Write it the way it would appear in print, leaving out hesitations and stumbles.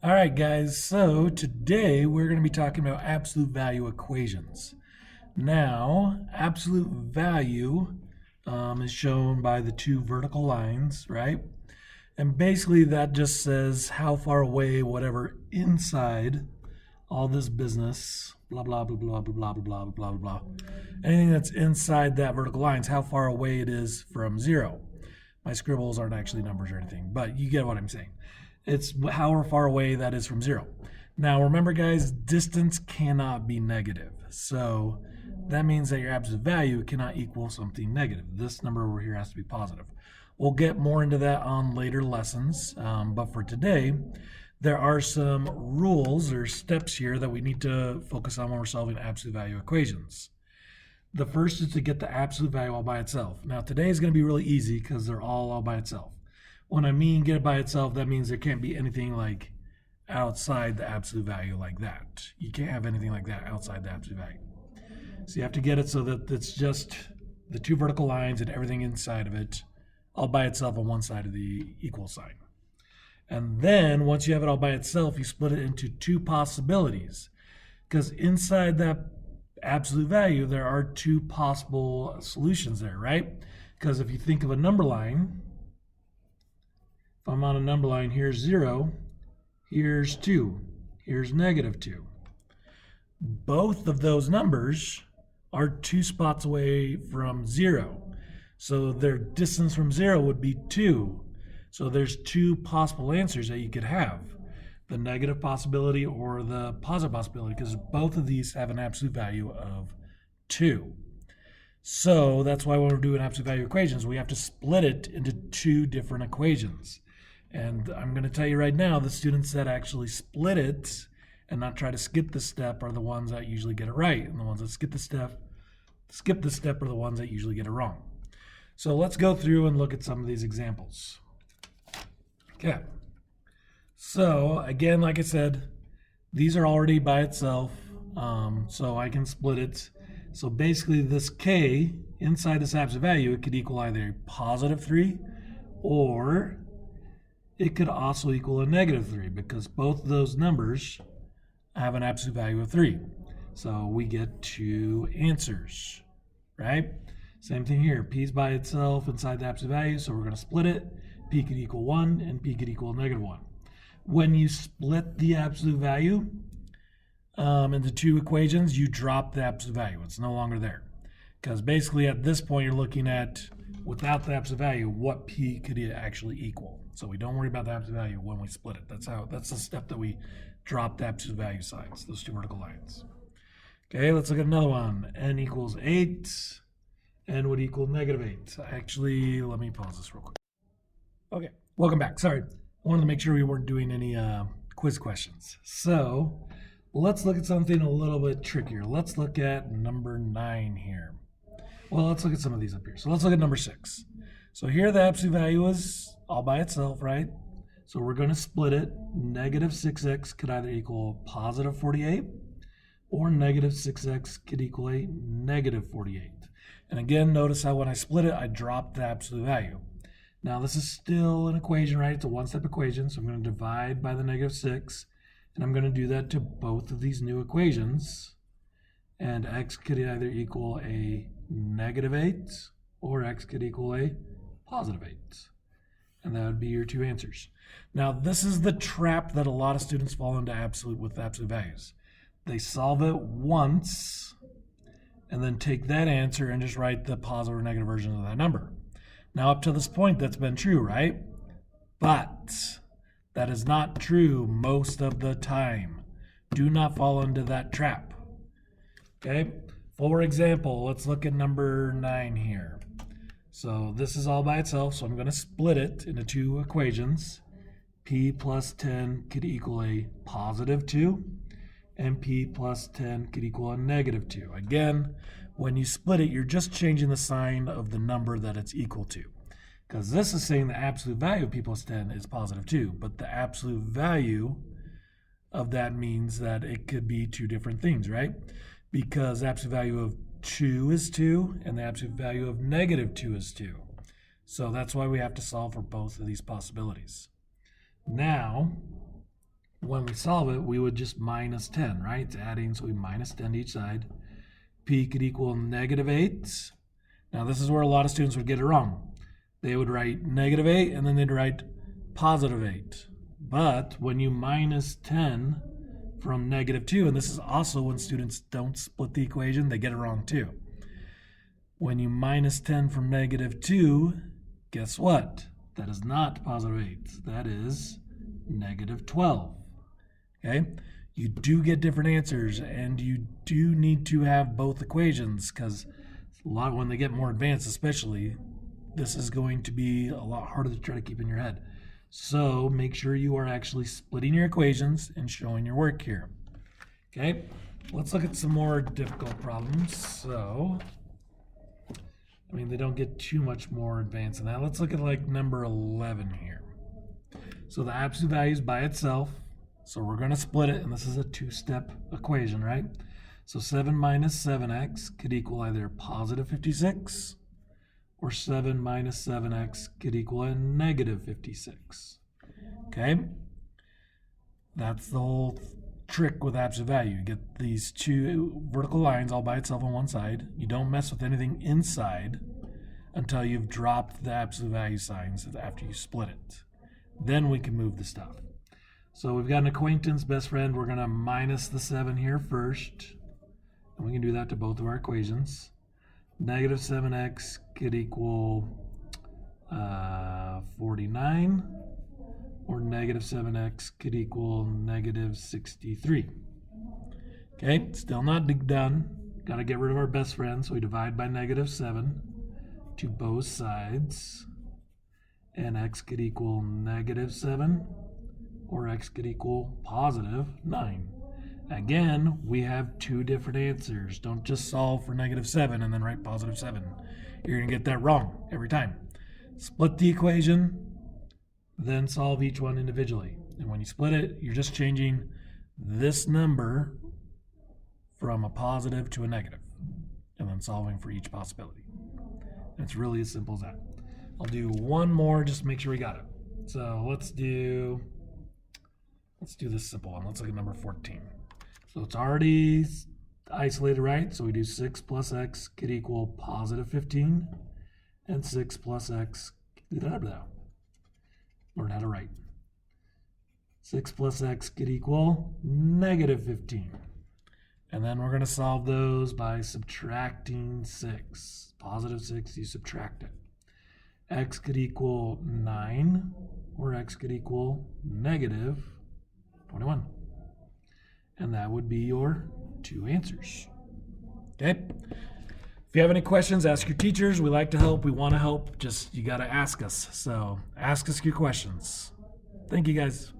All right, guys, so today we're going to be talking about absolute value equations. Now, absolute value is shown by the two vertical lines, right? And basically that just says how far away whatever inside all this business, blah, blah, blah, blah, blah, blah, blah, blah, blah, blah. Anything that's inside that vertical line is how far away it is from zero. My scribbles aren't actually numbers or anything, but you get what I'm saying. It's how far away that is from zero. Now, remember, guys, distance cannot be negative. So that means that your absolute value cannot equal something negative. This number over here has to be positive. We'll get more into that on later lessons, but for today, there are some rules or steps here that we need to focus on when we're solving absolute value equations. The first is to get the absolute value all by itself. Now, today is going to be really easy because they're all by itself. When I mean get it by itself, that means there can't be anything like outside the absolute value like that. You can't have anything like that outside the absolute value. So you have to get it so that it's just the two vertical lines and everything inside of it all by itself on one side of the equal sign. And then once you have it all by itself, you split it into two possibilities. Because inside that absolute value, there are two possible solutions there, right? Because if you think of a number line, if I'm on a number line, here's 0, here's 2, here's -2. Both of those numbers are 2 spots away from 0. So their distance from 0 would be 2. So there's two possible answers that you could have. The negative possibility or the positive possibility, because both of these have an absolute value of 2. So that's why when we're doing absolute value equations, we have to split it into two different equations. And I'm going to tell you right now, the students that actually split it and not try to skip the step are the ones that usually get it right. And the ones that skip the step are the ones that usually get it wrong. So let's go through and look at some of these examples. Okay. So again, like I said, these are already by itself, so I can split it. So basically this k inside this absolute value, it could equal either a +3 or it could also equal a -3 because both of those numbers have an absolute value of 3. So we get two answers, right? Same thing here. P is by itself inside the absolute value, so we're going to split it. P could equal 1 and P could equal -1. When you split the absolute value into two equations, you drop the absolute value. It's no longer there. Because basically at this point, you're looking at, without the absolute value, what P could it actually equal. So we don't worry about the absolute value when we split it. That's the step that we drop the absolute value signs, those two vertical lines. Okay, let's look at another one. N equals 8. N would equal -8. Actually, let me pause this real quick. Okay, welcome back. Sorry. I wanted to make sure we weren't doing any quiz questions. So let's look at something a little bit trickier. Let's look at number 9 here. Well, let's look at some of these up here. So let's look at number 6. So here the absolute value is all by itself, right? So we're going to split it. -6x could either equal +48 or -6x could equal a -48. And again, notice how when I split it, I dropped the absolute value. Now this is still an equation, right? It's a one-step equation, so I'm going to divide by the -6, and I'm going to do that to both of these new equations. And x could either equal a -8 or x could equal a +8. And that would be your two answers. Now this is the trap that a lot of students fall into with absolute values. They solve it once and then take that answer and just write the positive or negative version of that number. Now, up to this point, that's been true, right? But that is not true most of the time. Do not fall into that trap. Okay? For example, let's look at number 9 here. So this is all by itself, so I'm going to split it into two equations. P plus 10 could equal a +2, and P plus 10 could equal a -2. Again, when you split it, you're just changing the sign of the number that it's equal to. Because this is saying the absolute value of P plus 10 is +2, but the absolute value of that means that it could be two different things, right? Because the absolute value of 2 is 2, and the absolute value of -2 is 2. So that's why we have to solve for both of these possibilities. Now, when we solve it, we would just minus 10, right? It's adding, so we minus 10 to each side. P could equal negative 8. Now this is where a lot of students would get it wrong. They would write negative 8 and then they'd write positive 8. But when you minus 10 from negative 2, and this is also when students don't split the equation, they get it wrong too. When you minus 10 from negative 2, guess what? That is not positive 8. That is negative 12. Okay? You do get different answers, and you do need to have both equations, because when they get more advanced especially, this is going to be a lot harder to try to keep in your head. So make sure you are actually splitting your equations and showing your work here. Okay, let's look at some more difficult problems. So, I mean, they don't get too much more advanced than that. Let's look at like number 11 here. So the absolute value is by itself. So we're going to split it, and this is a two-step equation, right? So 7 minus 7x could equal either positive 56 or 7 minus 7x could equal a negative 56. Okay? That's the whole trick with absolute value. You get these two vertical lines all by itself on one side. You don't mess with anything inside until you've dropped the absolute value signs after you split it. Then we can move the stuff. So we've got an acquaintance, best friend. We're going to minus the 7 here first. And we can do that to both of our equations. Negative 7x could equal 49, or negative 7x could equal negative 63. Okay, still not done. Got to get rid of our best friend, so we divide by negative 7 to both sides. And x could equal negative 7, or x could equal positive 9. Again, we have two different answers. Don't just solve for negative 7 and then write positive 7. You're going to get that wrong every time. Split the equation, then solve each one individually. And when you split it, you're just changing this number from a positive to a negative, and then solving for each possibility. And it's really as simple as that. I'll do one more just to make sure we got it. So let's do this simple one. Let's look at number 14. So it's already isolated, right? So we do 6 plus x could equal positive 15, and 6 plus x, learn how to write. 6 plus x could equal negative 15. And then we're going to solve those by subtracting 6. Positive 6, you subtract it. X could equal 9, or x could equal negative 21. And that would be your two answers. Okay? If you have any questions, ask your teachers. We like to help. We want to help. Just, you got to ask us. So ask us your questions. Thank you, guys.